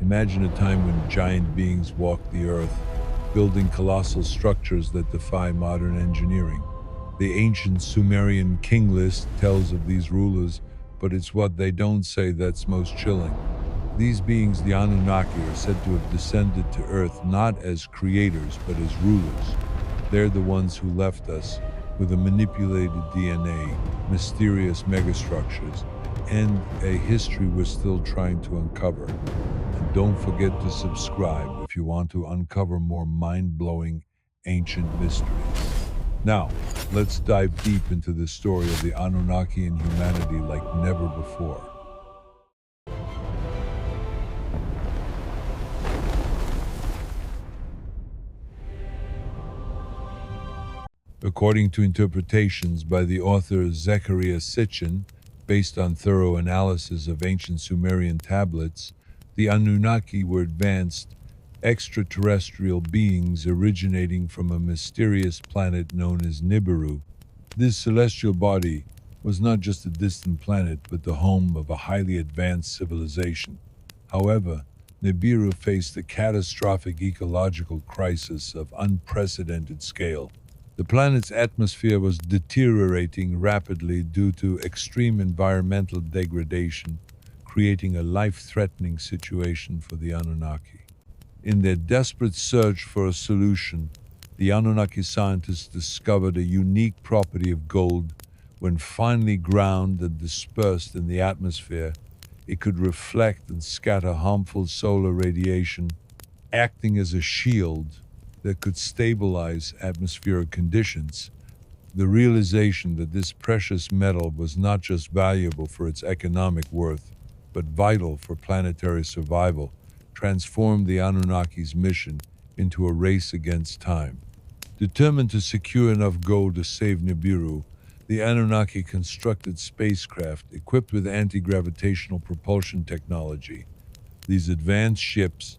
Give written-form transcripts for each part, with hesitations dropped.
Imagine a time when giant beings walked the earth, building colossal structures that defy modern engineering. The ancient Sumerian king list tells of these rulers, but it's what they don't say that's most chilling. These beings, the Anunnaki, are said to have descended to Earth not as creators, but as rulers. They're the ones who left us with a manipulated DNA, mysterious megastructures, and a history we're still trying to uncover. And don't forget to subscribe if you want to uncover more mind-blowing ancient mysteries. Now, let's dive deep into the story of the Anunnaki and humanity like never before. According to interpretations by the author Zecharia Sitchin, based on thorough analysis of ancient Sumerian tablets, the Anunnaki were advanced extraterrestrial beings originating from a mysterious planet known as Nibiru. This celestial body was not just a distant planet, but the home of a highly advanced civilization. However, Nibiru faced a catastrophic ecological crisis of unprecedented scale. The planet's atmosphere was deteriorating rapidly due to extreme environmental degradation, creating a life-threatening situation for the Anunnaki. In their desperate search for a solution, the Anunnaki scientists discovered a unique property of gold. When finely ground and dispersed in the atmosphere, it could reflect and scatter harmful solar radiation, acting as a shield that could stabilize atmospheric conditions. The realization that this precious metal was not just valuable for its economic worth, but vital for planetary survival, transformed the Anunnaki's mission into a race against time. Determined to secure enough gold to save Nibiru, the Anunnaki constructed spacecraft equipped with anti-gravitational propulsion technology. These advanced ships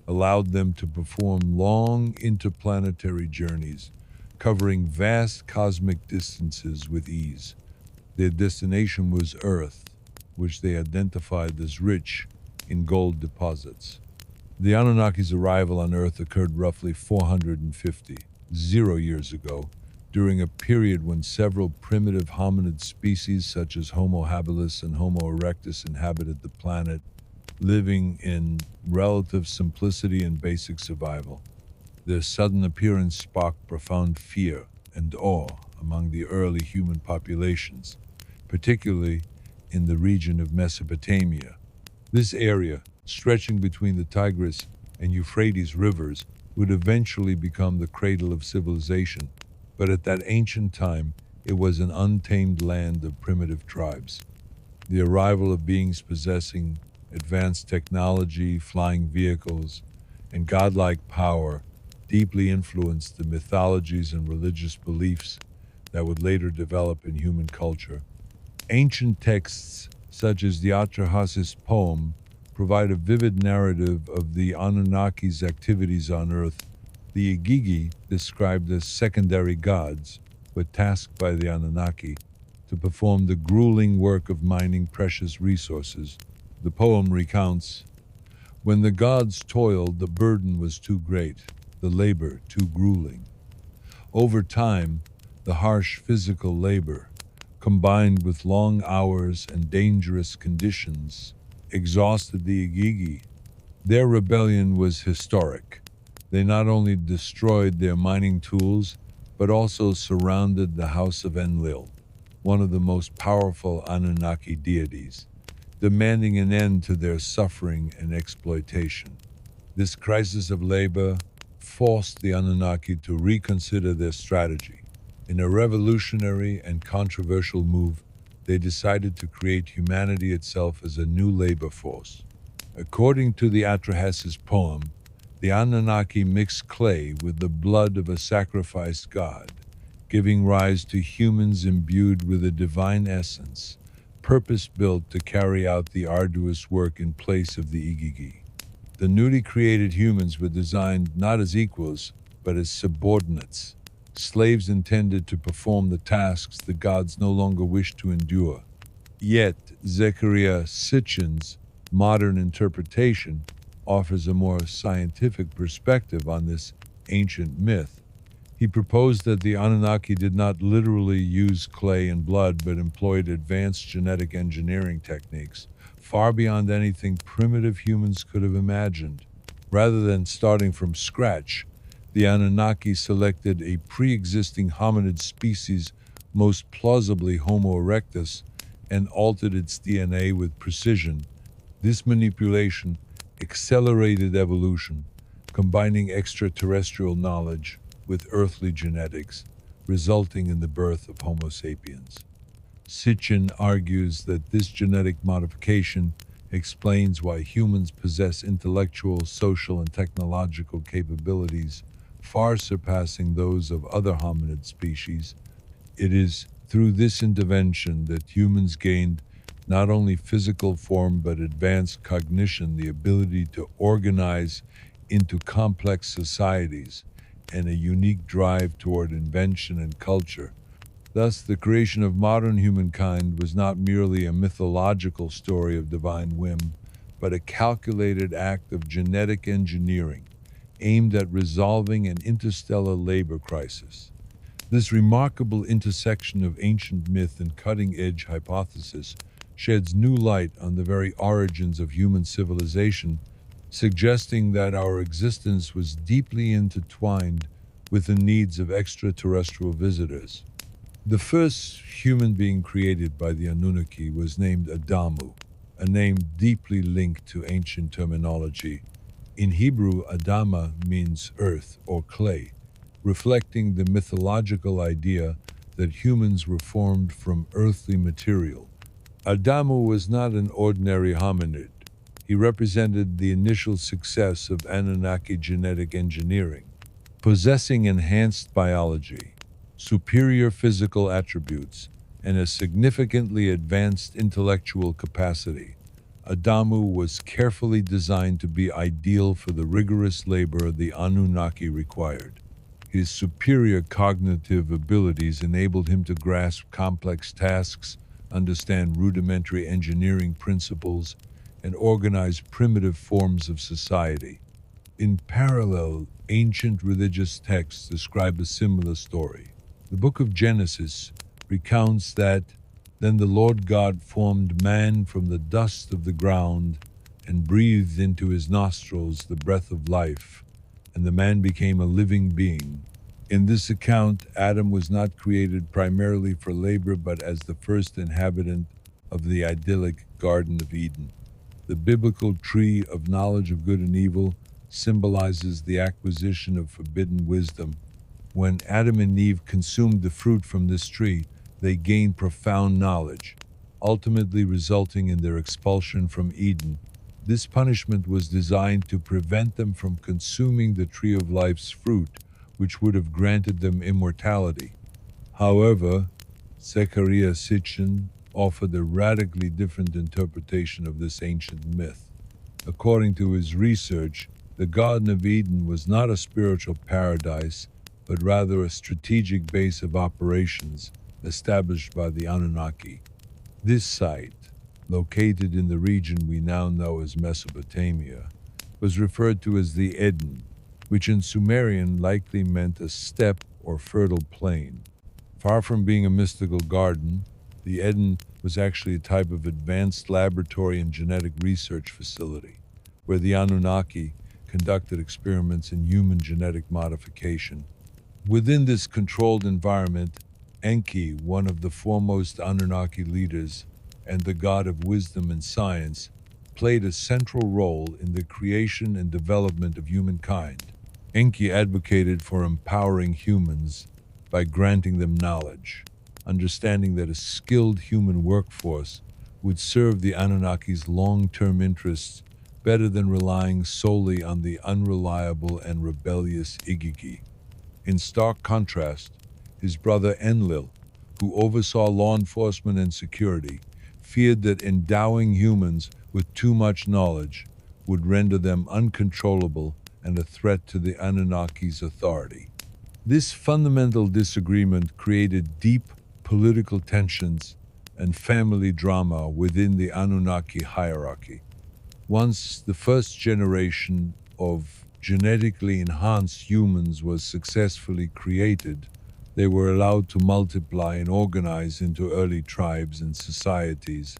allowed them to perform long interplanetary journeys, covering vast cosmic distances with ease. Their destination was Earth, which they identified as rich in gold deposits. The Anunnaki's arrival on Earth occurred roughly 450 years ago, during a period when several primitive hominid species such as Homo habilis and Homo erectus inhabited the planet, living in relative simplicity and basic survival. Their sudden appearance sparked profound fear and awe among the early human populations, particularly in the region of Mesopotamia. This area, stretching between the Tigris and Euphrates rivers, would eventually become the cradle of civilization, but at that ancient time, it was an untamed land of primitive tribes. The arrival of beings possessing advanced technology, flying vehicles, and godlike power deeply influenced the mythologies and religious beliefs that would later develop in human culture. Ancient texts, such as the Atrahasis poem, provide a vivid narrative of the Anunnaki's activities on Earth. The Igigi, described as secondary gods, were tasked by the Anunnaki to perform the grueling work of mining precious resources. The poem recounts, "When the gods toiled, the burden was too great, the labor too grueling. Over time, the harsh physical labor, combined with long hours and dangerous conditions, exhausted the Igigi. Their rebellion was historic. They not only destroyed their mining tools, but also surrounded the House of Enlil, one of the most powerful Anunnaki deities, demanding an end to their suffering and exploitation. This crisis of labor forced the Anunnaki to reconsider their strategy. In a revolutionary and controversial move, they decided to create humanity itself as a new labor force. According to the Atrahasis poem, the Anunnaki mixed clay with the blood of a sacrificed god, giving rise to humans imbued with a divine essence, purpose-built to carry out the arduous work in place of the Igigi. The newly created humans were designed not as equals, but as subordinates, slaves intended to perform the tasks the gods no longer wished to endure. Yet, Zecharia Sitchin's modern interpretation offers a more scientific perspective on this ancient myth. He proposed that the Anunnaki did not literally use clay and blood, but employed advanced genetic engineering techniques, far beyond anything primitive humans could have imagined. Rather than starting from scratch, the Anunnaki selected a pre-existing hominid species, most plausibly Homo erectus, and altered its DNA with precision. This manipulation accelerated evolution, combining extraterrestrial knowledge with earthly genetics, resulting in the birth of Homo sapiens. Sitchin argues that this genetic modification explains why humans possess intellectual, social, and technological capabilities far surpassing those of other hominid species. It is through this intervention that humans gained not only physical form but advanced cognition, the ability to organize into complex societies, and a unique drive toward invention and culture. Thus, the creation of modern humankind was not merely a mythological story of divine whim, but a calculated act of genetic engineering aimed at resolving an interstellar labor crisis. This remarkable intersection of ancient myth and cutting-edge hypothesis sheds new light on the very origins of human civilization, suggesting that our existence was deeply intertwined with the needs of extraterrestrial visitors. The first human being created by the Anunnaki was named Adamu, a name deeply linked to ancient terminology. In Hebrew, Adama means earth or clay, reflecting the mythological idea that humans were formed from earthly material. Adamu was not an ordinary hominid. He represented the initial success of Anunnaki genetic engineering. Possessing enhanced biology, superior physical attributes, and a significantly advanced intellectual capacity, Adamu was carefully designed to be ideal for the rigorous labor the Anunnaki required. His superior cognitive abilities enabled him to grasp complex tasks, understand rudimentary engineering principles, and organize primitive forms of society. In parallel, ancient religious texts describe a similar story. The book of Genesis recounts that then the Lord God formed man from the dust of the ground and breathed into his nostrils the breath of life, and the man became a living being. In this account, Adam was not created primarily for labor but as the first inhabitant of the idyllic Garden of Eden. The biblical tree of knowledge of good and evil symbolizes the acquisition of forbidden wisdom. When Adam and Eve consumed the fruit from this tree, they gained profound knowledge, ultimately resulting in their expulsion from Eden. This punishment was designed to prevent them from consuming the tree of life's fruit, which would have granted them immortality. However, Zecharia Sitchin offered a radically different interpretation of this ancient myth. According to his research, the Garden of Eden was not a spiritual paradise, but rather a strategic base of operations established by the Anunnaki. This site, located in the region we now know as Mesopotamia, was referred to as the Eden, which in Sumerian likely meant a steppe or fertile plain. Far from being a mystical garden, the Eden was actually a type of advanced laboratory and genetic research facility, where the Anunnaki conducted experiments in human genetic modification. Within this controlled environment, Enki, one of the foremost Anunnaki leaders and the god of wisdom and science, played a central role in the creation and development of humankind. Enki advocated for empowering humans by granting them knowledge, understanding that a skilled human workforce would serve the Anunnaki's long-term interests better than relying solely on the unreliable and rebellious Igigi. In stark contrast, his brother Enlil, who oversaw law enforcement and security, feared that endowing humans with too much knowledge would render them uncontrollable and a threat to the Anunnaki's authority. This fundamental disagreement created deep political tensions and family drama within the Anunnaki hierarchy. Once the first generation of genetically enhanced humans was successfully created, they were allowed to multiply and organize into early tribes and societies.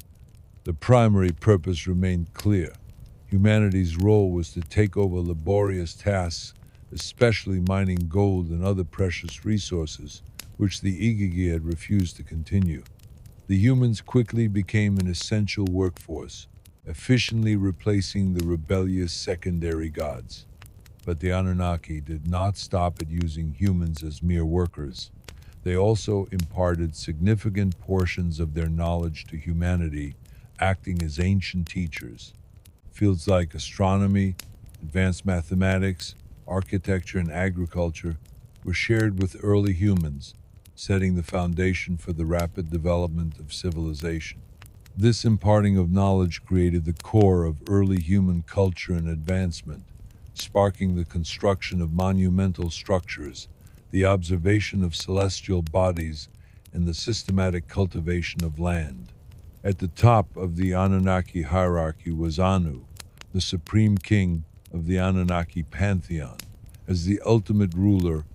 The primary purpose remained clear. Humanity's role was to take over laborious tasks, especially mining gold and other precious resources, which the Igigi had refused to continue. The humans quickly became an essential workforce, efficiently replacing the rebellious secondary gods. But the Anunnaki did not stop at using humans as mere workers. They also imparted significant portions of their knowledge to humanity, acting as ancient teachers. Fields like astronomy, advanced mathematics, architecture, and agriculture were shared with early humans, setting the foundation for the rapid development of civilization. This imparting of knowledge created the core of early human culture and advancement, sparking the construction of monumental structures, the observation of celestial bodies, and the systematic cultivation of land. At the top of the Anunnaki hierarchy was Anu, the supreme king of the Anunnaki pantheon. As the ultimate ruler,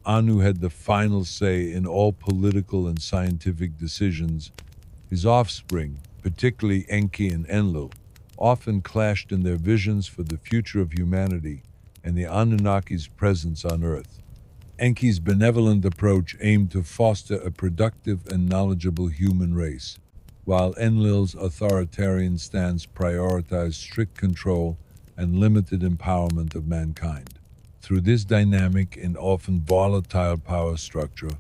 Anu had the final say in all political and scientific decisions. His offspring, particularly Enki and Enlil, often clashed in their visions for the future of humanity and the Anunnaki's presence on Earth. Enki's benevolent approach aimed to foster a productive and knowledgeable human race, while Enlil's authoritarian stance prioritized strict control and limited empowerment of mankind. Through this dynamic and often volatile power structure,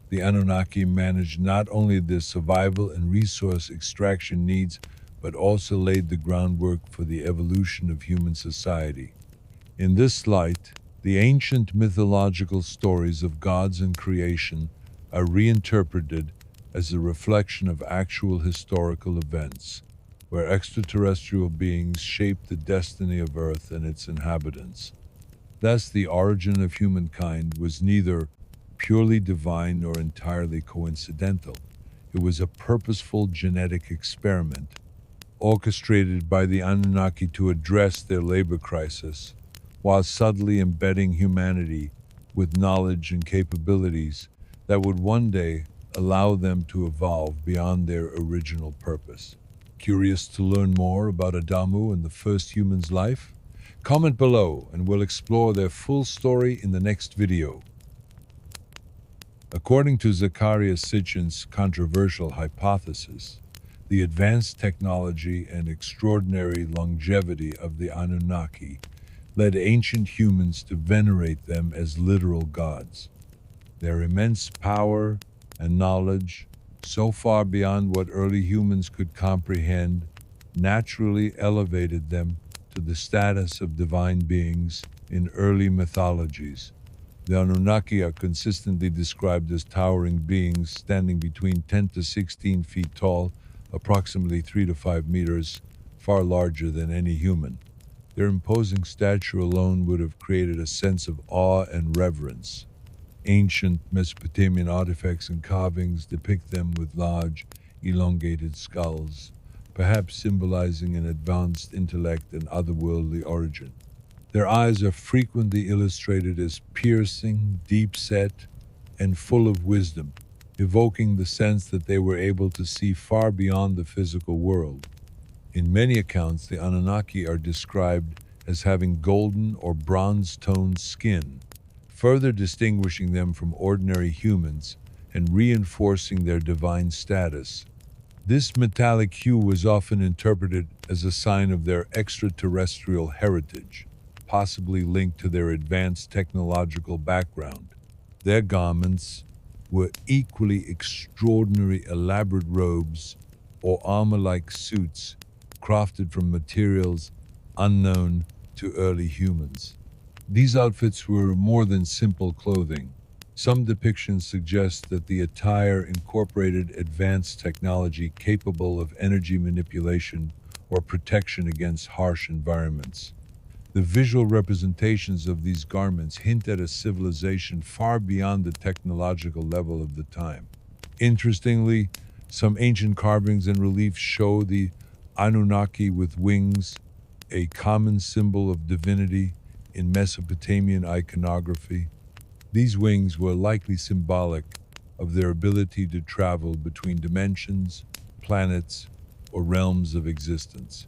the Anunnaki managed not only their survival and resource extraction needs, but also laid the groundwork for the evolution of human society. In this light, the ancient mythological stories of gods and creation are reinterpreted as a reflection of actual historical events, where extraterrestrial beings shaped the destiny of Earth and its inhabitants. Thus, the origin of humankind was neither purely divine nor entirely coincidental. It was a purposeful genetic experiment, orchestrated by the Anunnaki to address their labor crisis, while subtly embedding humanity with knowledge and capabilities that would one day allow them to evolve beyond their original purpose. Curious to learn more about Adamu and the first human's life? Comment below and we'll explore their full story in the next video. According to Zecharia Sitchin's controversial hypothesis, the advanced technology and extraordinary longevity of the Anunnaki led ancient humans to venerate them as literal gods. Their immense power and knowledge, so far beyond what early humans could comprehend, naturally elevated them to the status of divine beings in early mythologies. The Anunnaki are consistently described as towering beings standing between 10 to 16 feet tall, approximately 3 to 5 meters, far larger than any human. Their imposing stature alone would have created a sense of awe and reverence. Ancient Mesopotamian artifacts and carvings depict them with large, elongated skulls, perhaps symbolizing an advanced intellect and otherworldly origin. Their eyes are frequently illustrated as piercing, deep-set, and full of wisdom, evoking the sense that they were able to see far beyond the physical world. In many accounts, the Anunnaki are described as having golden or bronze-toned skin, further distinguishing them from ordinary humans and reinforcing their divine status. This metallic hue was often interpreted as a sign of their extraterrestrial heritage, possibly linked to their advanced technological background. Their garments were equally extraordinary, elaborate robes or armor-like suits crafted from materials unknown to early humans. These outfits were more than simple clothing. Some depictions suggest that the attire incorporated advanced technology capable of energy manipulation or protection against harsh environments. The visual representations of these garments hint at a civilization far beyond the technological level of the time. Interestingly, some ancient carvings and reliefs show the Anunnaki with wings, a common symbol of divinity in Mesopotamian iconography. These wings were likely symbolic of their ability to travel between dimensions, planets, or realms of existence.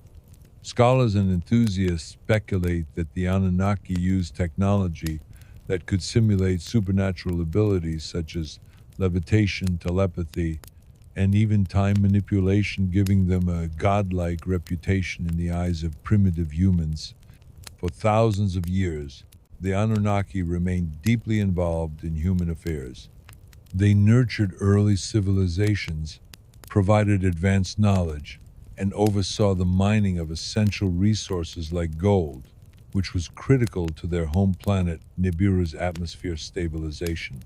Scholars and enthusiasts speculate that the Anunnaki used technology that could simulate supernatural abilities such as levitation, telepathy, and even time manipulation, giving them a godlike reputation in the eyes of primitive humans. For thousands of years, the Anunnaki remained deeply involved in human affairs. They nurtured early civilizations, provided advanced knowledge, and oversaw the mining of essential resources like gold, which was critical to their home planet Nibiru's atmosphere stabilization.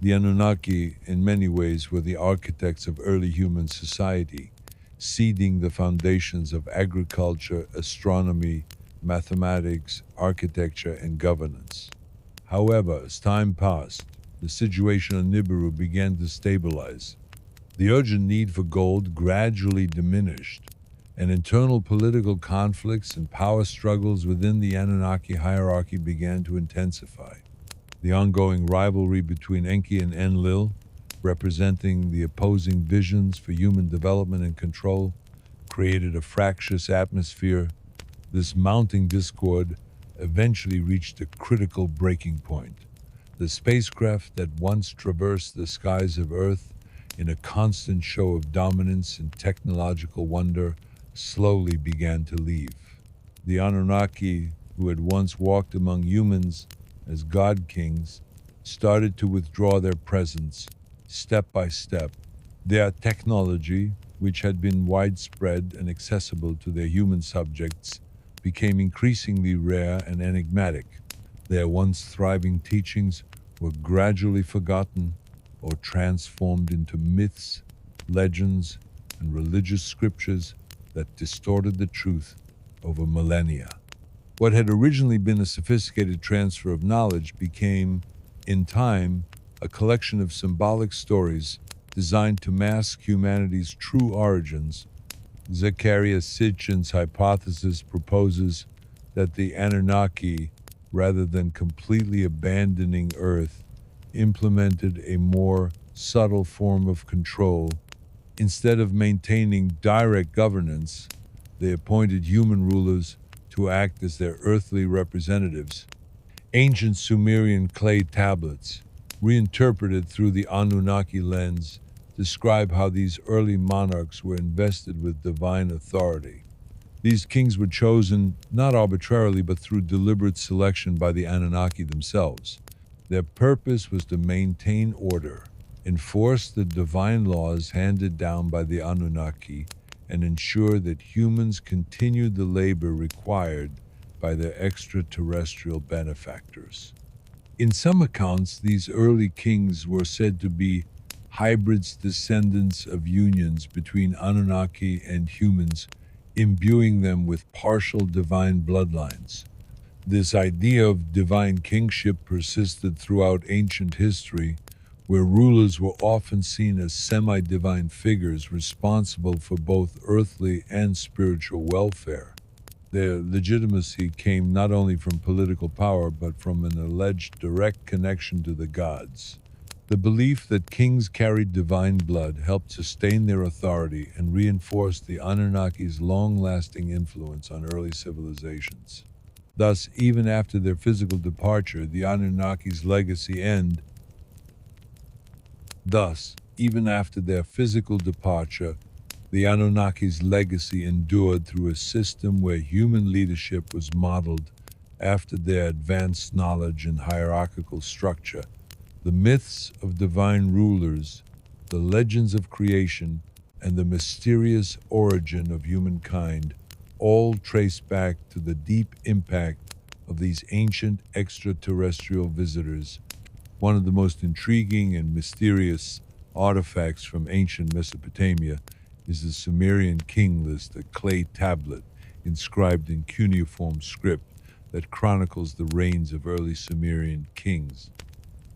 The Anunnaki, in many ways, were the architects of early human society, seeding the foundations of agriculture, astronomy, mathematics, architecture, and governance. However, as time passed, the situation on Nibiru began to stabilize. The urgent need for gold gradually diminished, and internal political conflicts and power struggles within the Anunnaki hierarchy began to intensify. The ongoing rivalry between Enki and Enlil, representing the opposing visions for human development and control, created a fractious atmosphere. This mounting discord eventually reached a critical breaking point. The spacecraft that once traversed the skies of Earth in a constant show of dominance and technological wonder slowly began to leave. The Anunnaki, who had once walked among humans as god kings, started to withdraw their presence step by step. Their technology, which had been widespread and accessible to their human subjects, became increasingly rare and enigmatic. Their once thriving teachings were gradually forgotten or transformed into myths, legends, and religious scriptures that distorted the truth over millennia. What had originally been a sophisticated transfer of knowledge became, in time, a collection of symbolic stories designed to mask humanity's true origins. Zecharia Sitchin's hypothesis proposes that the Anunnaki, rather than completely abandoning Earth, implemented a more subtle form of control. Instead of maintaining direct governance, they appointed human rulers to act as their earthly representatives. Ancient Sumerian clay tablets, reinterpreted through the Anunnaki lens, describe how these early monarchs were invested with divine authority. These kings were chosen not arbitrarily but through deliberate selection by the Anunnaki themselves. Their purpose was to maintain order, enforce the divine laws handed down by the Anunnaki, and ensure that humans continued the labor required by their extraterrestrial benefactors. In some accounts, these early kings were said to be hybrids, descendants of unions between Anunnaki and humans, imbuing them with partial divine bloodlines. This idea of divine kingship persisted throughout ancient history, where rulers were often seen as semi-divine figures responsible for both earthly and spiritual welfare. Their legitimacy came not only from political power but from an alleged direct connection to the gods. The belief that kings carried divine blood helped sustain their authority and reinforced the Anunnaki's long-lasting influence on early civilizations. Thus, even after their physical departure, the Anunnaki's legacy endured through a system where human leadership was modeled after their advanced knowledge and hierarchical structure. The myths of divine rulers, the legends of creation, and the mysterious origin of humankind all trace back to the deep impact of these ancient extraterrestrial visitors. One of the most intriguing and mysterious artifacts from ancient Mesopotamia is the Sumerian king list, a clay tablet inscribed in cuneiform script that chronicles the reigns of early Sumerian kings.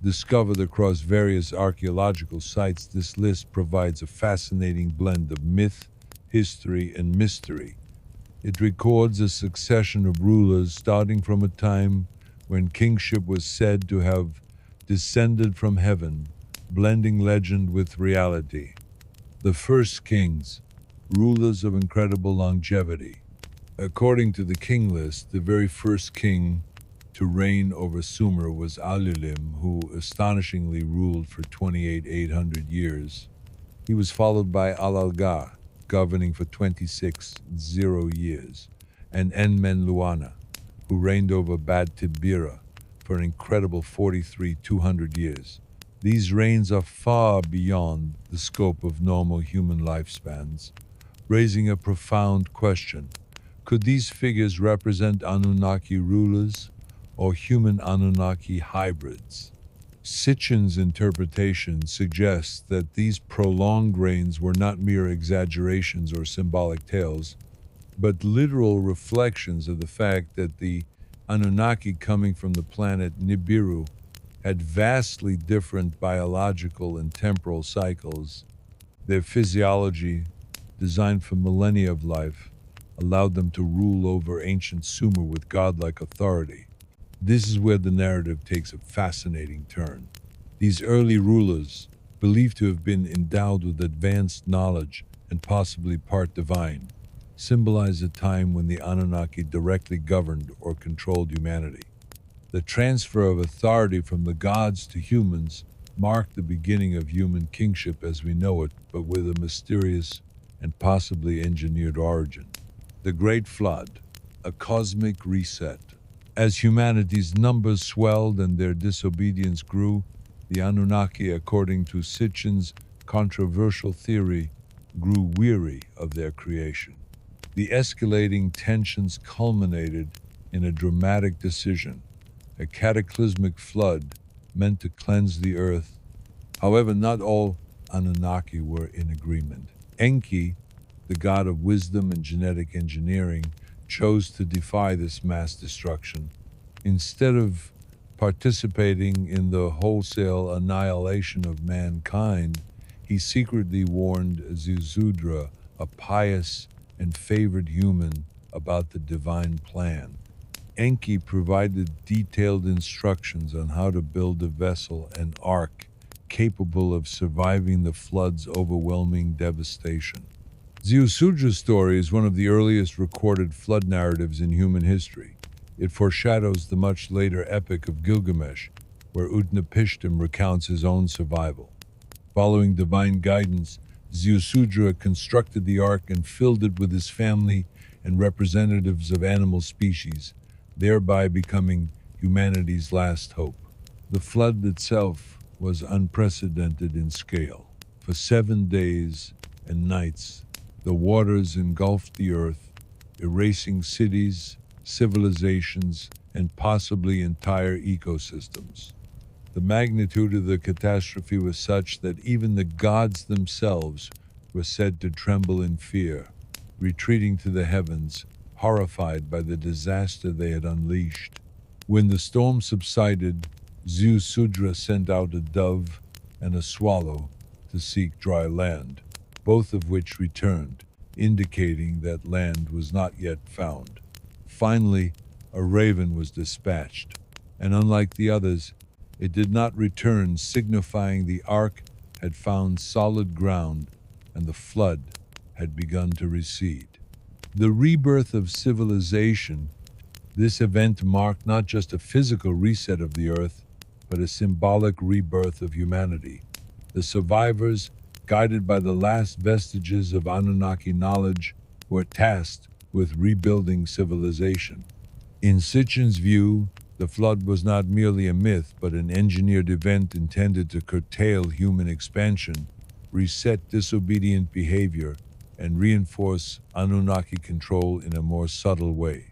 Discovered across various archaeological sites, this list provides a fascinating blend of myth, history, and mystery. It records a succession of rulers starting from a time when kingship was said to have descended from heaven, blending legend with reality. The first kings, rulers of incredible longevity. According to the king list, the very first king to reign over Sumer was Alulim, who astonishingly ruled for 28,800 years. He was followed by Alalgar, governing for 26,0 years, and Enmenluana, who reigned over Bad Tibira for an incredible 43,200 years. These reigns are far beyond the scope of normal human lifespans, raising a profound question. Could these figures represent Anunnaki rulers or human Anunnaki hybrids? Sitchin's interpretation suggests that these prolonged reigns were not mere exaggerations or symbolic tales, but literal reflections of the fact that the Anunnaki coming from the planet Nibiru had vastly different biological and temporal cycles. Their physiology, designed for millennia of life, allowed them to rule over ancient Sumer with godlike authority. This is where the narrative takes a fascinating turn. These early rulers, believed to have been endowed with advanced knowledge and possibly part divine, symbolize a time when the Anunnaki directly governed or controlled humanity. The transfer of authority from the gods to humans marked the beginning of human kingship as we know it, but with a mysterious and possibly engineered origin. The Great Flood, a cosmic reset. As humanity's numbers swelled and their disobedience grew, the Anunnaki, according to Sitchin's controversial theory, grew weary of their creation. The escalating tensions culminated in a dramatic decision, a cataclysmic flood meant to cleanse the earth. However, not all Anunnaki were in agreement. Enki, the god of wisdom and genetic engineering, chose to defy this mass destruction. Instead of participating in the wholesale annihilation of mankind, he secretly warned Ziusudra, a pious and favored human, about the divine plan. Enki provided detailed instructions on how to build a vessel, an ark, capable of surviving the flood's overwhelming devastation. Ziusudra's story is one of the earliest recorded flood narratives in human history. It foreshadows the much later epic of Gilgamesh, where Utnapishtim recounts his own survival. Following divine guidance, Ziusudra constructed the ark and filled it with his family and representatives of animal species, thereby becoming humanity's last hope. The flood itself was unprecedented in scale. For 7 days and nights, the waters engulfed the earth, erasing cities, civilizations, and possibly entire ecosystems. The magnitude of the catastrophe was such that even the gods themselves were said to tremble in fear, retreating to the heavens, horrified by the disaster they had unleashed. When the storm subsided, Ziusudra sent out a dove and a swallow to seek dry land, both of which returned, indicating that land was not yet found. Finally, a raven was dispatched, and unlike the others, it did not return, signifying the ark had found solid ground and the flood had begun to recede. The rebirth of civilization, this event marked not just a physical reset of the earth, but a symbolic rebirth of humanity. The survivors, guided by the last vestiges of Anunnaki knowledge, were tasked with rebuilding civilization. In Sitchin's view, the flood was not merely a myth, but an engineered event intended to curtail human expansion, reset disobedient behavior, and reinforce Anunnaki control in a more subtle way.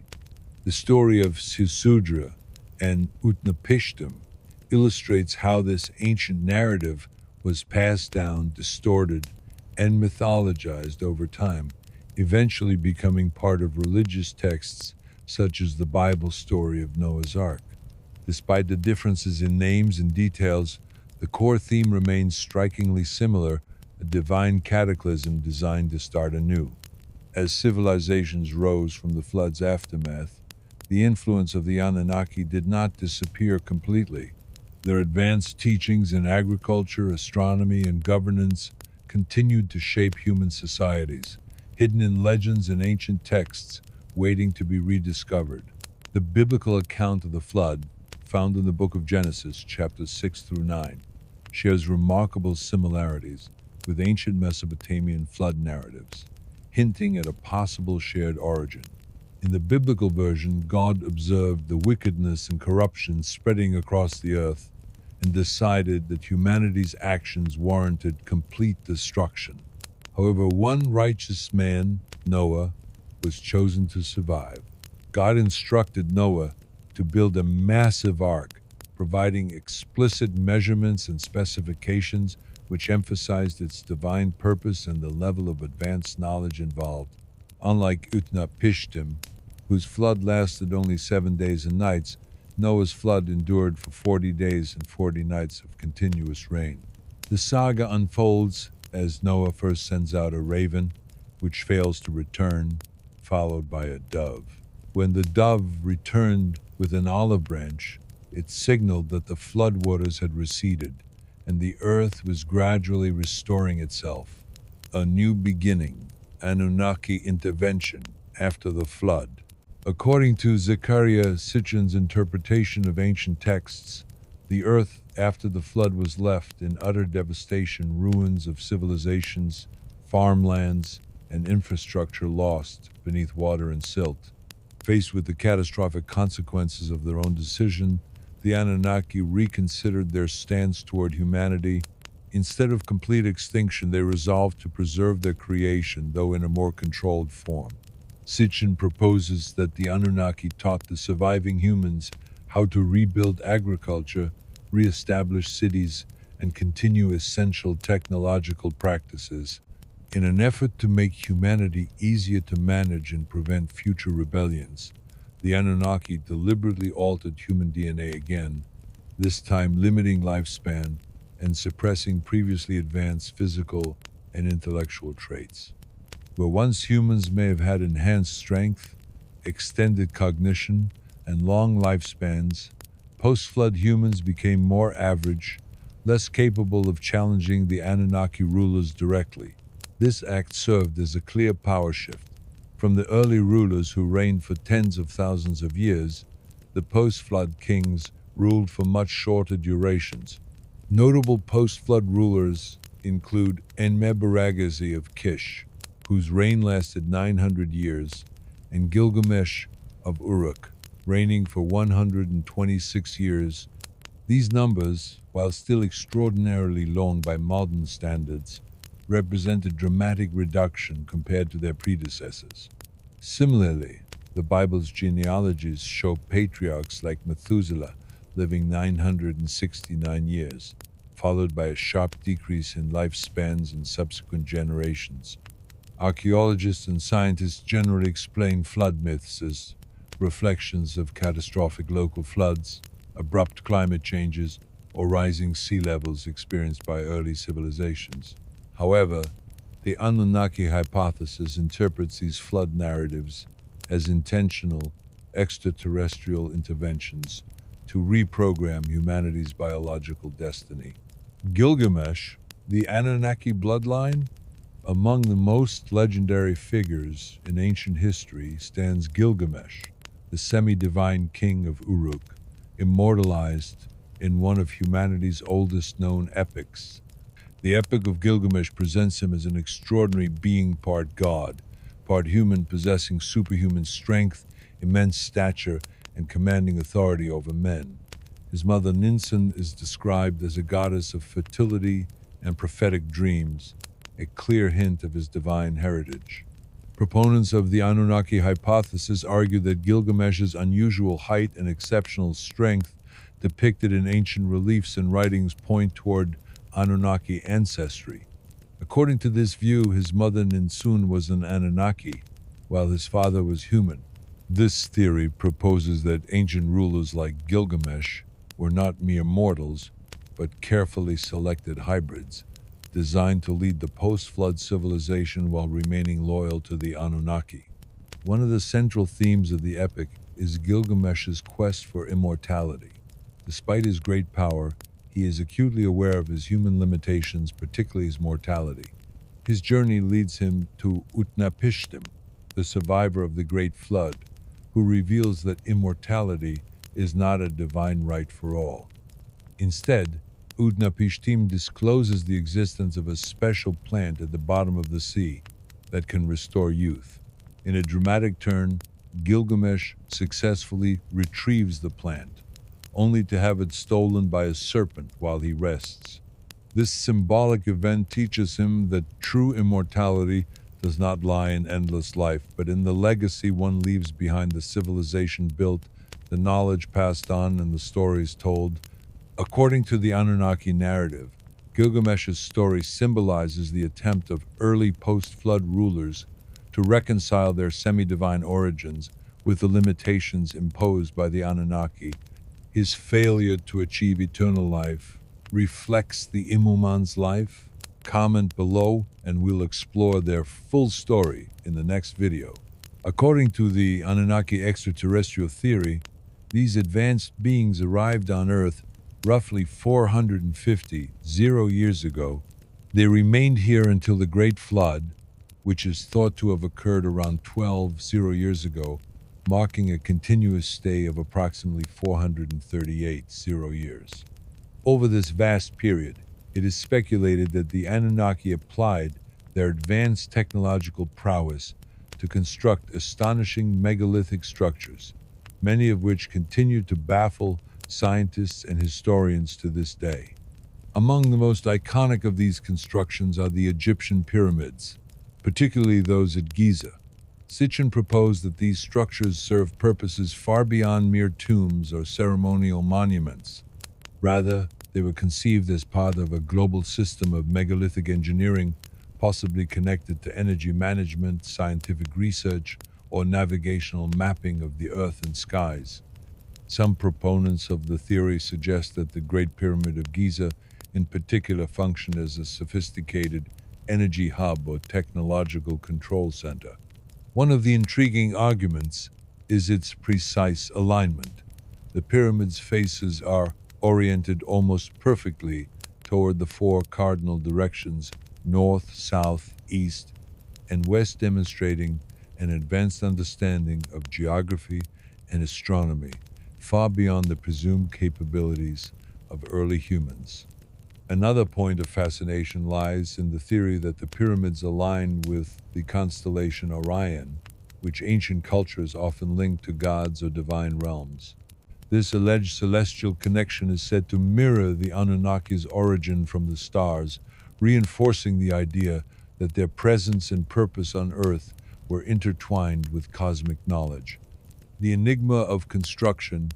The story of Ziusudra and Utnapishtim illustrates how this ancient narrative was passed down, distorted, and mythologized over time, eventually becoming part of religious texts such as the Bible story of Noah's Ark. Despite the differences in names and details, the core theme remains strikingly similar, a divine cataclysm designed to start anew. As civilizations rose from the flood's aftermath, the influence of the Anunnaki did not disappear completely. Their advanced teachings in agriculture, astronomy, and governance continued to shape human societies, hidden in legends and ancient texts waiting to be rediscovered. The biblical account of the flood, found in the book of Genesis, chapters 6 through 9, shares remarkable similarities with ancient Mesopotamian flood narratives, hinting at a possible shared origin. In the biblical version, God observed the wickedness and corruption spreading across the earth and decided that humanity's actions warranted complete destruction. However, one righteous man, Noah, was chosen to survive. God instructed Noah to build a massive ark, providing explicit measurements and specifications which emphasized its divine purpose and the level of advanced knowledge involved. Unlike Utnapishtim, whose flood lasted only 7 days and nights, Noah's flood endured for 40 days and 40 nights of continuous rain. The saga unfolds as Noah first sends out a raven, which fails to return, followed by a dove. When the dove returned with an olive branch, it signaled that the floodwaters had receded, and the earth was gradually restoring itself. A new beginning, Anunnaki intervention after the flood. According to Zecharia Sitchin's interpretation of ancient texts, the earth after the flood was left in utter devastation, ruins of civilizations, farmlands, and infrastructure lost beneath water and silt. Faced with the catastrophic consequences of their own decision, the Anunnaki reconsidered their stance toward humanity. Instead of complete extinction, they resolved to preserve their creation, though in a more controlled form. Sitchin proposes that the Anunnaki taught the surviving humans how to rebuild agriculture, re-establish cities, and continue essential technological practices. In an effort to make humanity easier to manage and prevent future rebellions, the Anunnaki deliberately altered human DNA again, this time limiting lifespan and suppressing previously advanced physical and intellectual traits. Where once humans may have had enhanced strength, extended cognition, and long lifespans, post-flood humans became more average, less capable of challenging the Anunnaki rulers directly. This act served as a clear power shift. From the early rulers who reigned for tens of thousands of years, the post-flood kings ruled for much shorter durations. Notable post-flood rulers include Enmebaragesi of Kish, whose reign lasted 900 years, and Gilgamesh of Uruk, reigning for 126 years. These numbers, while still extraordinarily long by modern standards, represent a dramatic reduction compared to their predecessors. Similarly, the Bible's genealogies show patriarchs like Methuselah living 969 years, followed by a sharp decrease in lifespans in subsequent generations. Archaeologists and scientists generally explain flood myths as reflections of catastrophic local floods, abrupt climate changes, or rising sea levels experienced by early civilizations. However, the Anunnaki hypothesis interprets these flood narratives as intentional extraterrestrial interventions to reprogram humanity's biological destiny. Gilgamesh, the Anunnaki bloodline. Among the most legendary figures in ancient history stands Gilgamesh, the semi-divine king of Uruk, immortalized in one of humanity's oldest known epics. The Epic of Gilgamesh presents him as an extraordinary being, part god, part human, possessing superhuman strength, immense stature, and commanding authority over men. His mother Ninsun is described as a goddess of fertility and prophetic dreams, a clear hint of his divine heritage. Proponents of the Anunnaki hypothesis argue that Gilgamesh's unusual height and exceptional strength depicted in ancient reliefs and writings point toward Anunnaki ancestry. According to this view, his mother Ninsun was an Anunnaki, while his father was human. This theory proposes that ancient rulers like Gilgamesh were not mere mortals, but carefully selected hybrids, designed to lead the post-flood civilization while remaining loyal to the Anunnaki. One of the central themes of the epic is Gilgamesh's quest for immortality. Despite his great power, he is acutely aware of his human limitations, particularly his mortality. His journey leads him to Utnapishtim, the survivor of the Great Flood, who reveals that immortality is not a divine right for all. Instead, Utnapishtim discloses the existence of a special plant at the bottom of the sea that can restore youth. In a dramatic turn, Gilgamesh successfully retrieves the plant, only to have it stolen by a serpent while he rests. This symbolic event teaches him that true immortality does not lie in endless life, but in the legacy one leaves behind, the civilization built, the knowledge passed on, and the stories told. According to the Anunnaki narrative, Gilgamesh's story symbolizes the attempt of early post-flood rulers to reconcile their semi-divine origins with the limitations imposed by the Anunnaki. His failure to achieve eternal life reflects the Immuman's life. Comment below and we'll explore their full story in the next video. According to the Anunnaki extraterrestrial theory, these advanced beings arrived on Earth roughly 450 years ago. They remained here until the Great Flood, which is thought to have occurred around 12 years ago, marking a continuous stay of approximately 438 years. Over this vast period, it is speculated that the Anunnaki applied their advanced technological prowess to construct astonishing megalithic structures, many of which continue to baffle scientists and historians to this day. Among the most iconic of these constructions are the Egyptian pyramids, particularly those at Giza. Sitchin proposed that these structures serve purposes far beyond mere tombs or ceremonial monuments. Rather, they were conceived as part of a global system of megalithic engineering, possibly connected to energy management, scientific research, or navigational mapping of the earth and skies. Some proponents of the theory suggest that the Great Pyramid of Giza in particular functioned as a sophisticated energy hub or technological control center. One of the intriguing arguments is its precise alignment. The pyramid's faces are oriented almost perfectly toward the four cardinal directions, north, south, east, and west, demonstrating an advanced understanding of geography and astronomy, far beyond the presumed capabilities of early humans. Another point of fascination lies in the theory that the pyramids align with the constellation Orion, which ancient cultures often link to gods or divine realms. This alleged celestial connection is said to mirror the Anunnaki's origin from the stars, reinforcing the idea that their presence and purpose on Earth were intertwined with cosmic knowledge. The enigma of construction.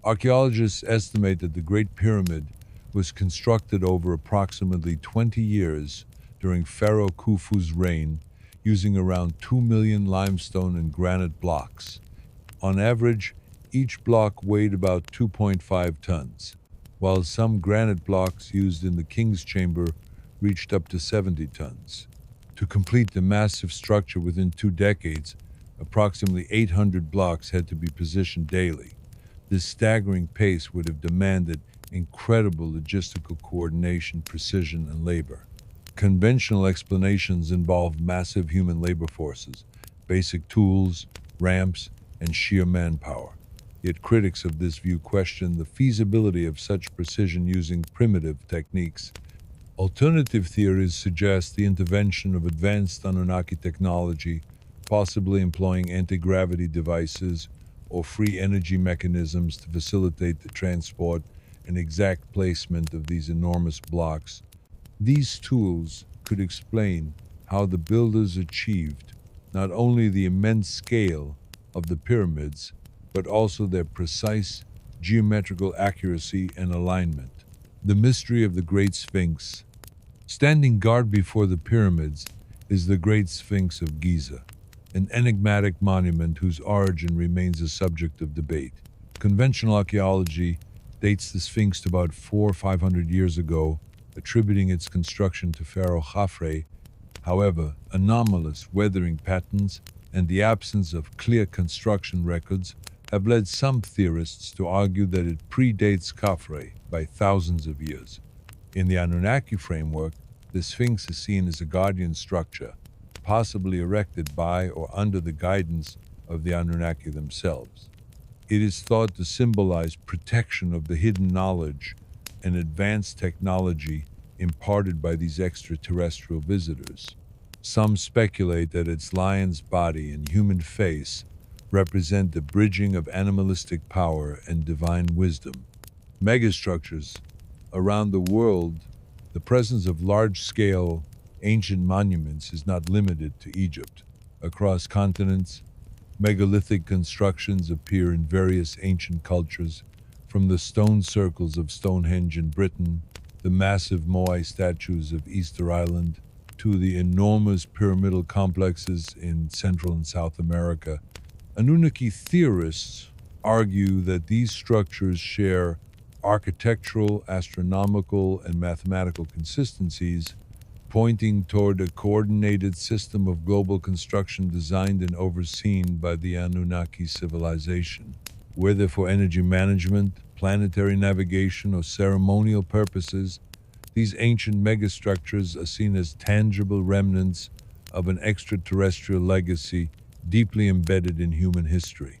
Archaeologists estimate that the Great Pyramid was constructed over approximately 20 years during Pharaoh Khufu's reign, using around 2 million limestone and granite blocks. On average, each block weighed about 2.5 tons, while some granite blocks used in the king's chamber reached up to 70 tons. To complete the massive structure within 2 decades, approximately 800 blocks had to be positioned daily. This staggering pace would have demanded incredible logistical coordination, precision, and labor. Conventional explanations involve massive human labor forces, basic tools, ramps, and sheer manpower. Yet critics of this view question the feasibility of such precision using primitive techniques. Alternative theories suggest the intervention of advanced Anunnaki technology, possibly employing anti-gravity devices or free energy mechanisms to facilitate the transport and exact placement of these enormous blocks. These tools could explain how the builders achieved not only the immense scale of the pyramids, but also their precise geometrical accuracy and alignment. The mystery of the Great Sphinx. Standing guard before the pyramids is the Great Sphinx of Giza, an enigmatic monument whose origin remains a subject of debate. Conventional archaeology dates the Sphinx to about 400 or 500 years ago, attributing its construction to Pharaoh Khafre. However, anomalous weathering patterns and the absence of clear construction records have led some theorists to argue that it predates Khafre by thousands of years. In the Anunnaki framework, the Sphinx is seen as a guardian structure, possibly erected by or under the guidance of the Anunnaki themselves. It is thought to symbolize protection of the hidden knowledge and advanced technology imparted by these extraterrestrial visitors. Some speculate that its lion's body and human face represent the bridging of animalistic power and divine wisdom. Megastructures around the world, the presence of large-scale ancient monuments is not limited to Egypt. Across continents, megalithic constructions appear in various ancient cultures, from the stone circles of Stonehenge in Britain, the massive Moai statues of Easter Island, to the enormous pyramidal complexes in Central and South America. Anunnaki theorists argue that these structures share architectural, astronomical, and mathematical consistencies, pointing toward a coordinated system of global construction designed and overseen by the Anunnaki civilization. Whether for energy management, planetary navigation, or ceremonial purposes, these ancient megastructures are seen as tangible remnants of an extraterrestrial legacy deeply embedded in human history.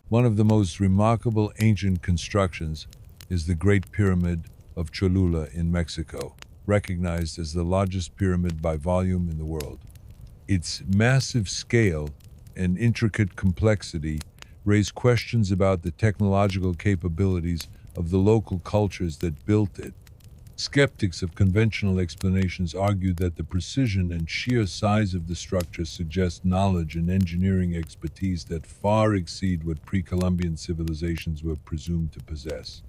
One of the most remarkable ancient constructions is the Great Pyramid of Cholula in Mexico, recognized as the largest pyramid by volume in the world. Its massive scale and intricate complexity raise questions about the technological capabilities of the local cultures that built it. Skeptics of conventional explanations argue that the precision and sheer size of the structure suggest knowledge and engineering expertise that far exceed what pre-Columbian civilizations were presumed to possess.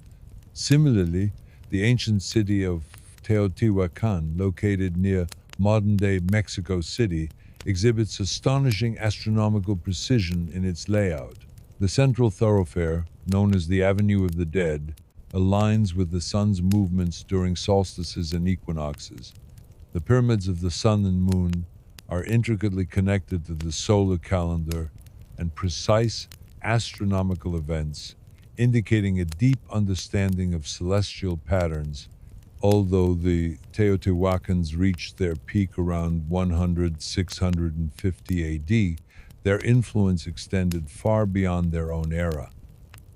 Similarly, the ancient city of Teotihuacan, located near modern-day Mexico City, exhibits astonishing astronomical precision in its layout. The central thoroughfare, known as the Avenue of the Dead, aligns with the sun's movements during solstices and equinoxes. The pyramids of the sun and moon are intricately connected to the solar calendar and precise astronomical events, indicating a deep understanding of celestial patterns. Although the Teotihuacans reached their peak around 650 AD, their influence extended far beyond their own era.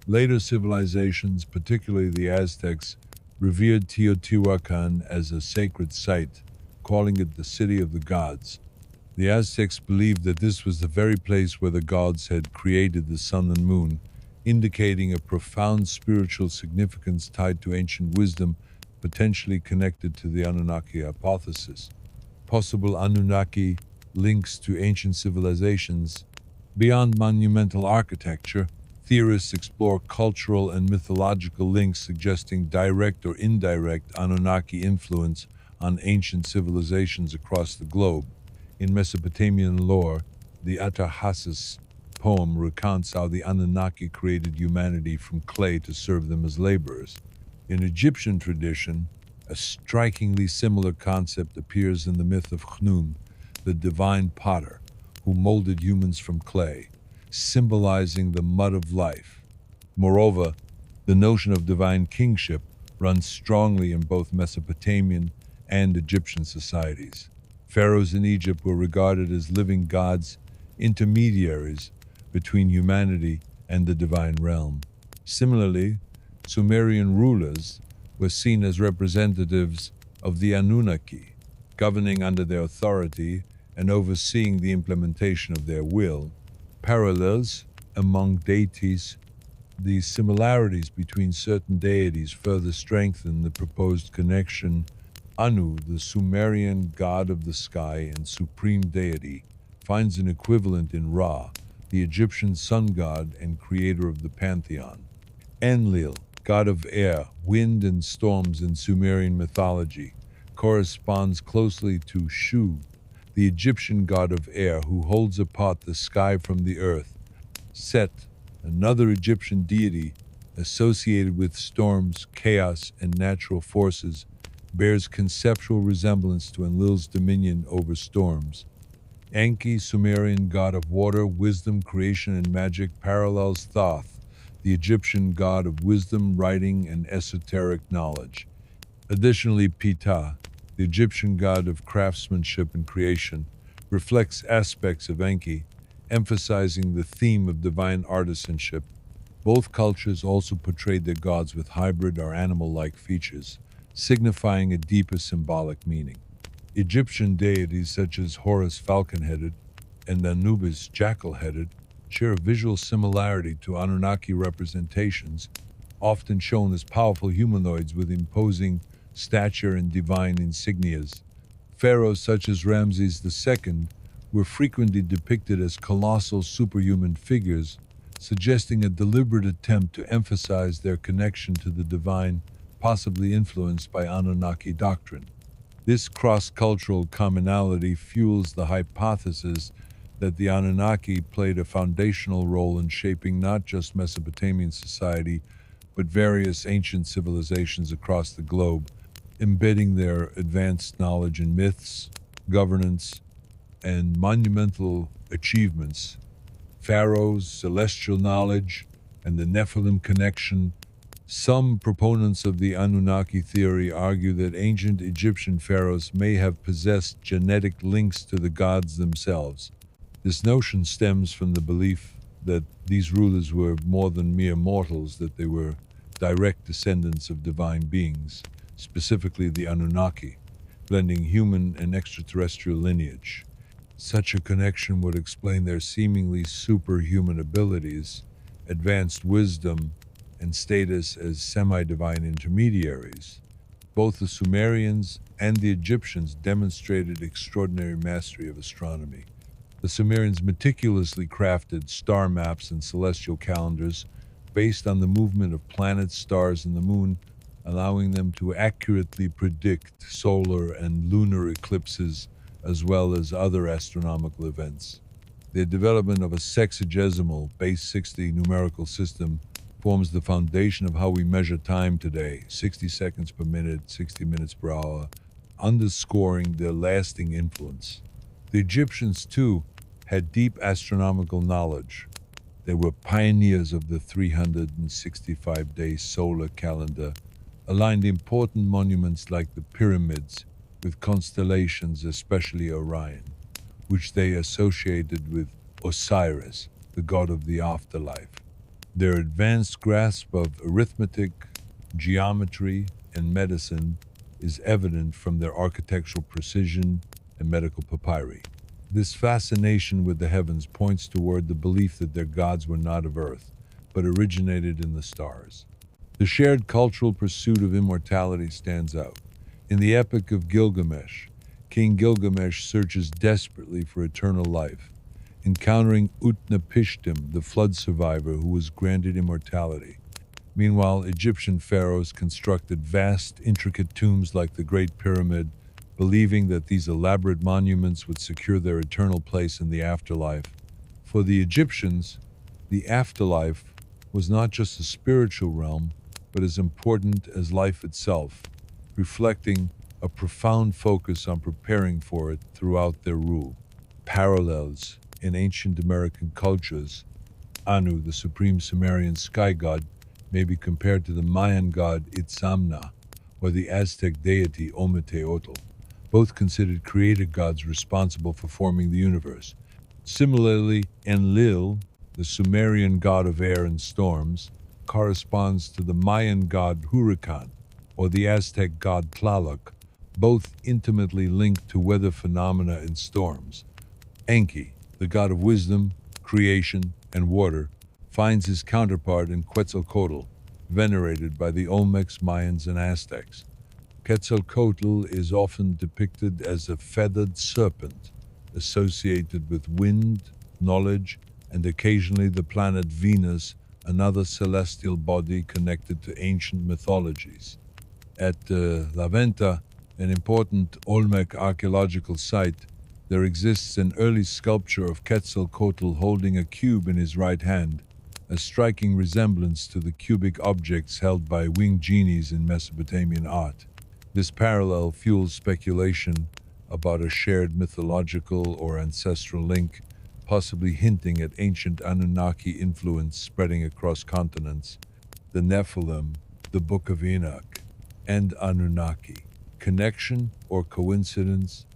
Later civilizations, particularly the Aztecs, revered Teotihuacan as a sacred site, calling it the city of the gods. The Aztecs believed that this was the very place where the gods had created the sun and moon, indicating a profound spiritual significance tied to ancient wisdom, potentially connected to the Anunnaki hypothesis. Possible Anunnaki links to ancient civilizations. Beyond monumental architecture, theorists explore cultural and mythological links suggesting direct or indirect Anunnaki influence on ancient civilizations across the globe. In Mesopotamian lore, the Atarhasis poem recounts how the Anunnaki created humanity from clay to serve them as laborers. In Egyptian tradition, a strikingly similar concept appears in the myth of Khnum, the divine potter, who molded humans from clay, symbolizing the mud of life. Moreover, the notion of divine kingship runs strongly in both Mesopotamian and Egyptian societies. Pharaohs in Egypt were regarded as living gods, intermediaries between humanity and the divine realm. Similarly, Sumerian rulers were seen as representatives of the Anunnaki, governing under their authority and overseeing the implementation of their will. Parallels among deities, the similarities between certain deities further strengthen the proposed connection. Anu, the Sumerian god of the sky and supreme deity, finds an equivalent in Ra, the Egyptian sun god and creator of the pantheon. Enlil, god of air, wind, and storms in Sumerian mythology, corresponds closely to Shu, the Egyptian god of air who holds apart the sky from the earth. Set, another Egyptian deity associated with storms, chaos, and natural forces, bears conceptual resemblance to Enlil's dominion over storms. Enki, Sumerian god of water, wisdom, creation, and magic, parallels Thoth, the Egyptian god of wisdom, writing, and esoteric knowledge. Additionally, Ptah, the Egyptian god of craftsmanship and creation, reflects aspects of Enki, emphasizing the theme of divine artisanship. Both cultures also portrayed their gods with hybrid or animal-like features, signifying a deeper symbolic meaning. Egyptian deities such as Horus falcon-headed and Anubis jackal-headed share a visual similarity to Anunnaki representations, often shown as powerful humanoids with imposing stature and divine insignias. Pharaohs such as Ramses II were frequently depicted as colossal superhuman figures, suggesting a deliberate attempt to emphasize their connection to the divine, possibly influenced by Anunnaki doctrine. This cross-cultural commonality fuels the hypothesis that the Anunnaki played a foundational role in shaping not just Mesopotamian society, but various ancient civilizations across the globe, embedding their advanced knowledge in myths, governance, and monumental achievements. Pharaohs, celestial knowledge, and the Nephilim connection. Some proponents of the Anunnaki theory argue that ancient Egyptian pharaohs may have possessed genetic links to the gods themselves. This notion stems from the belief that these rulers were more than mere mortals, that they were direct descendants of divine beings, specifically the Anunnaki, blending human and extraterrestrial lineage. Such a connection would explain their seemingly superhuman abilities, advanced wisdom, and status as semi-divine intermediaries. Both the Sumerians and the Egyptians demonstrated extraordinary mastery of astronomy. The Sumerians meticulously crafted star maps and celestial calendars based on the movement of planets, stars, and the moon, allowing them to accurately predict solar and lunar eclipses as well as other astronomical events. The development of a sexagesimal, base 60 numerical system forms the foundation of how we measure time today, 60 seconds per minute, 60 minutes per hour, underscoring their lasting influence. The Egyptians, too, had deep astronomical knowledge. They were pioneers of the 365-day solar calendar, aligned important monuments like the pyramids with constellations, especially Orion, which they associated with Osiris, the god of the afterlife. Their advanced grasp of arithmetic, geometry, and medicine is evident from their architectural precision and medical papyri. This fascination with the heavens points toward the belief that their gods were not of earth, but originated in the stars. The shared cultural pursuit of immortality stands out. In the Epic of Gilgamesh, King Gilgamesh searches desperately for eternal life, encountering Utnapishtim, the flood survivor who was granted immortality. Meanwhile, Egyptian pharaohs constructed vast, intricate tombs like the Great Pyramid, believing that these elaborate monuments would secure their eternal place in the afterlife. For the Egyptians, the afterlife was not just a spiritual realm, but as important as life itself, reflecting a profound focus on preparing for it throughout their rule. Parallels in ancient American cultures. Anu, the supreme Sumerian sky god, may be compared to the Mayan god Itzamna or the Aztec deity Ometeotl, both considered creator gods responsible for forming the universe. Similarly, Enlil, the Sumerian god of air and storms, corresponds to the Mayan god Huracan or the Aztec god Tlaloc, both intimately linked to weather phenomena and storms. Enki, the god of wisdom, creation, and water, finds his counterpart in Quetzalcoatl, venerated by the Olmecs, Mayans, and Aztecs. Quetzalcoatl is often depicted as a feathered serpent, associated with wind, knowledge, and occasionally the planet Venus, another celestial body connected to ancient mythologies. At La Venta, an important Olmec archaeological site, there exists an early sculpture of Quetzalcoatl holding a cube in his right hand, a striking resemblance to the cubic objects held by winged genies in Mesopotamian art. This parallel fuels speculation about a shared mythological or ancestral link, possibly hinting at ancient Anunnaki influence spreading across continents. The Nephilim, the Book of Enoch, and Anunnaki. Connection or coincidence?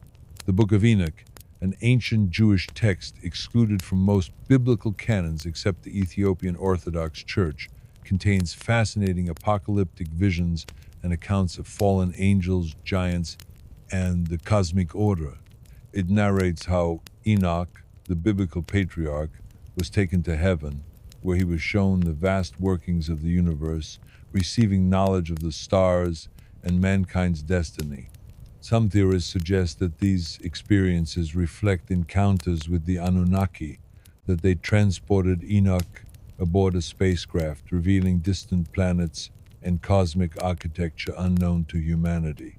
The Book of Enoch, an ancient Jewish text excluded from most biblical canons except the Ethiopian Orthodox Church, contains fascinating apocalyptic visions and accounts of fallen angels, giants, and the cosmic order. It narrates how Enoch, the biblical patriarch, was taken to heaven, where he was shown the vast workings of the universe, receiving knowledge of the stars and mankind's destiny. Some theorists suggest that these experiences reflect encounters with the Anunnaki, that they transported Enoch aboard a spacecraft, revealing distant planets and cosmic architecture unknown to humanity.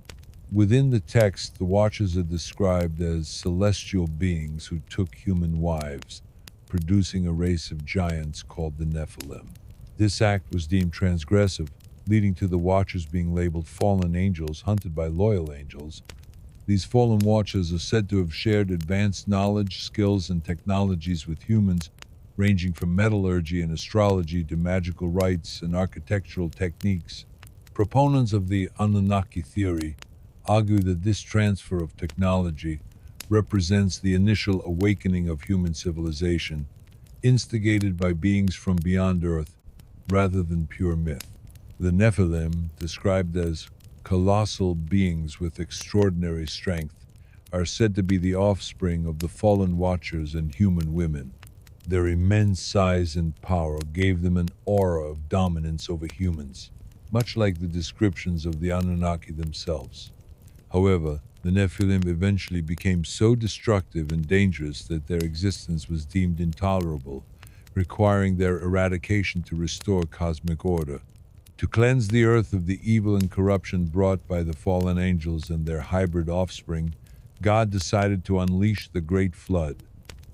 Within the text, the Watchers are described as celestial beings who took human wives, producing a race of giants called the Nephilim. This act was deemed transgressive, leading to the Watchers being labeled fallen angels hunted by loyal angels. These fallen Watchers are said to have shared advanced knowledge, skills, and technologies with humans, ranging from metallurgy and astrology to magical rites and architectural techniques. Proponents of the Anunnaki theory argue that this transfer of technology represents the initial awakening of human civilization, instigated by beings from beyond Earth rather than pure myth. The Nephilim, described as colossal beings with extraordinary strength, are said to be the offspring of the fallen Watchers and human women. Their immense size and power gave them an aura of dominance over humans, much like the descriptions of the Anunnaki themselves. However, the Nephilim eventually became so destructive and dangerous that their existence was deemed intolerable, requiring their eradication to restore cosmic order. To cleanse the earth of the evil and corruption brought by the fallen angels and their hybrid offspring, God decided to unleash the Great Flood.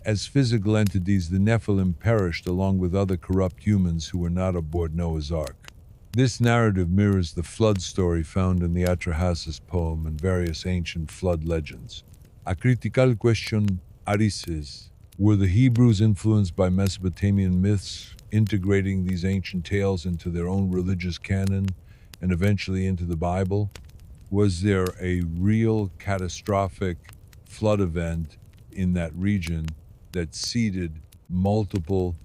As physical entities, the Nephilim perished along with other corrupt humans who were not aboard Noah's Ark. This narrative mirrors the flood story found in the Atrahasis poem and various ancient flood legends. A critical question arises: were the Hebrews influenced by Mesopotamian myths, integrating these ancient tales into their own religious canon and eventually into the Bible? Was there a real catastrophic flood event in that region that seeded multiple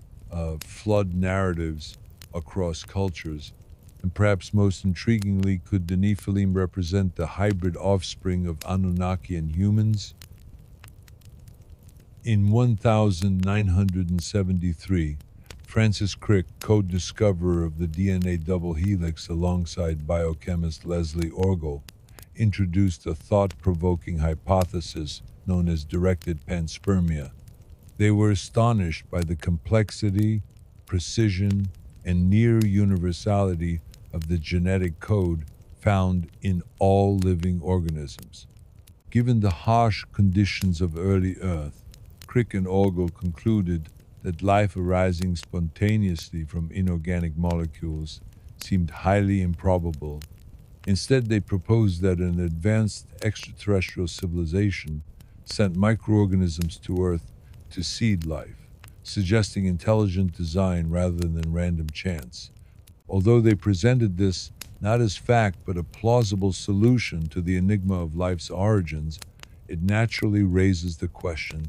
flood narratives across cultures? And perhaps most intriguingly, could the Nephilim represent the hybrid offspring of Anunnaki and humans? In 1973, Francis Crick, co-discoverer of the DNA double helix alongside biochemist Leslie Orgel, introduced a thought-provoking hypothesis known as directed panspermia. They were astonished by the complexity, precision, and near universality of the genetic code found in all living organisms. Given the harsh conditions of early Earth, Crick and Orgel concluded that life arising spontaneously from inorganic molecules seemed highly improbable. Instead, they proposed that an advanced extraterrestrial civilization sent microorganisms to Earth to seed life, suggesting intelligent design rather than random chance. Although they presented this not as fact but a plausible solution to the enigma of life's origins, it naturally raises the question: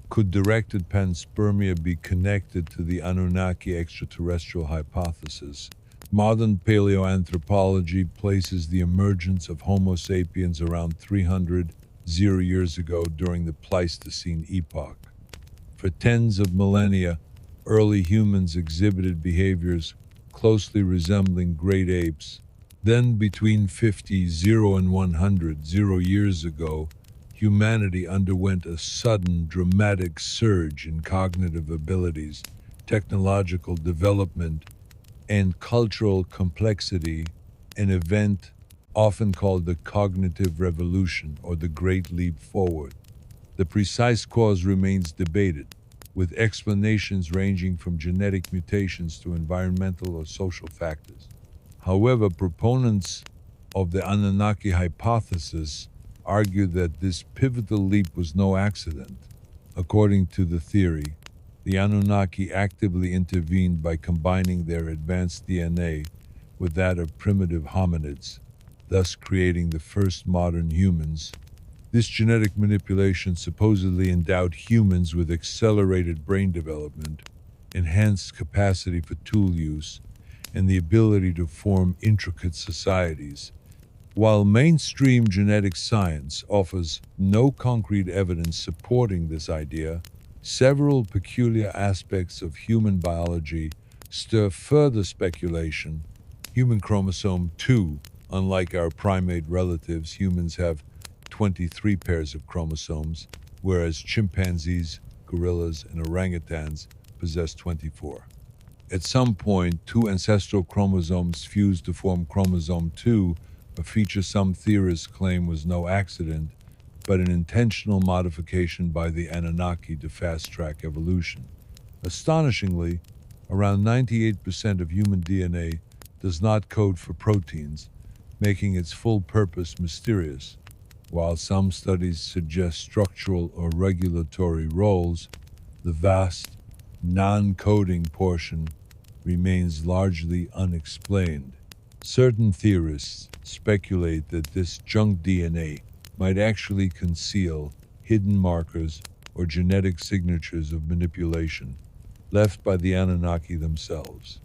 could directed panspermia be connected to the Anunnaki extraterrestrial hypothesis? Modern paleoanthropology places the emergence of Homo sapiens around 300 years ago during the Pleistocene epoch. For tens of millennia, early humans exhibited behaviors closely resembling great apes. Then, between 50 and 100 years ago, humanity underwent a sudden, dramatic surge in cognitive abilities, technological development, and cultural complexity, an event often called the cognitive revolution or the Great Leap Forward. The precise cause remains debated, with explanations ranging from genetic mutations to environmental or social factors. However, proponents of the Anunnaki hypothesis argue that this pivotal leap was no accident. According to the theory, the Anunnaki actively intervened by combining their advanced DNA with that of primitive hominids, thus creating the first modern humans. This genetic manipulation supposedly endowed humans with accelerated brain development, enhanced capacity for tool use, and the ability to form intricate societies. While mainstream genetic science offers no concrete evidence supporting this idea, several peculiar aspects of human biology stir further speculation. Human chromosome 2, unlike our primate relatives, humans have 23 pairs of chromosomes, whereas chimpanzees, gorillas, and orangutans possess 24. At some point, two ancestral chromosomes fused to form chromosome 2, a feature some theorists claim was no accident, but an intentional modification by the Anunnaki to fast-track evolution. Astonishingly, around 98% of human DNA does not code for proteins, making its full purpose mysterious. While some studies suggest structural or regulatory roles, the vast, non-coding portion remains largely unexplained. Certain theorists speculate that this junk DNA might actually conceal hidden markers or genetic signatures of manipulation left by the Anunnaki themselves.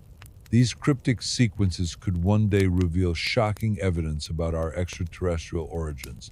These cryptic sequences could one day reveal shocking evidence about our extraterrestrial origins,